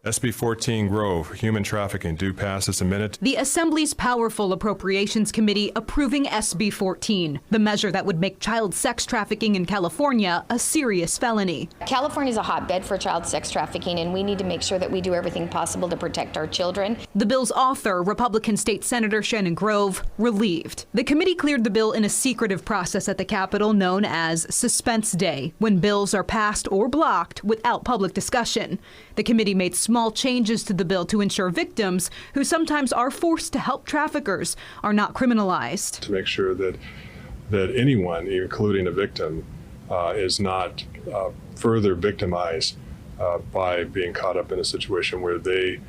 SB 14 Grove, human trafficking, do pass this amendment. The Assembly's powerful Appropriations Committee approving SB 14, the measure that would make child sex trafficking in California a serious felony. California is a hotbed for child sex trafficking, and we need to make sure that we do everything possible to protect our children. The bill's author, Republican State Senator Shannon Grove, relieved. The committee cleared the bill in a secretive process at the Capitol known as Suspense Day, when bills are passed or blocked without public discussion. The committee made small changes to the bill to ensure victims, who sometimes are forced to help traffickers, are not criminalized. To make sure that anyone, including a victim, is not further victimized by being caught up in a situation where they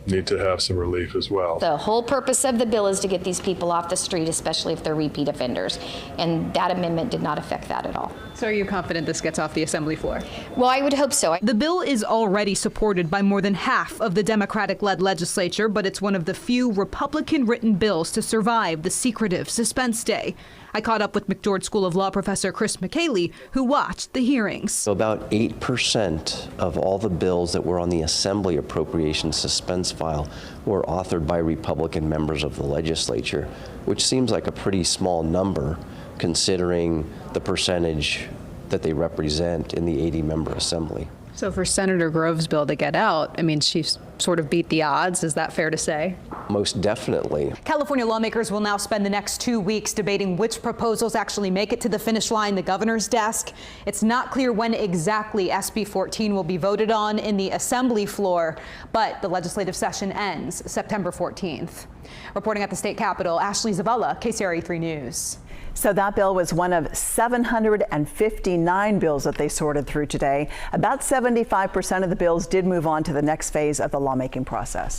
need to have some relief as well. The whole purpose of the bill is to get these people off the street, especially if they're repeat offenders. And that amendment did not affect that at all. So are you confident this gets off the Assembly floor? Well, I would hope so. The bill is already supported by more than half of the Democratic-led legislature, but it's one of the few Republican-written bills to survive the secretive Suspense Day. I caught up with McGeorge School of Law professor Chris McKaylee, who watched the hearings. So about 8% of all the bills that were on the Assembly Appropriations Suspense file were authored by Republican members of the legislature, which seems like a pretty small number considering the percentage that they represent in the 80-member Assembly. So for Senator Grove's bill to get out, I mean, she's sort of beat the odds. Is that fair to say? Most definitely. California lawmakers will now spend the next 2 weeks debating which proposals actually make it to the finish line, the governor's desk. It's not clear when exactly SB 14 will be voted on in the Assembly floor, but the legislative session ends September 14th. Reporting at the state capitol, Ashley Zavella, KCRA 3 News. So that bill was one of 759 bills that they sorted through today. About 75% of the bills did move on to the next phase of the lawmaking process.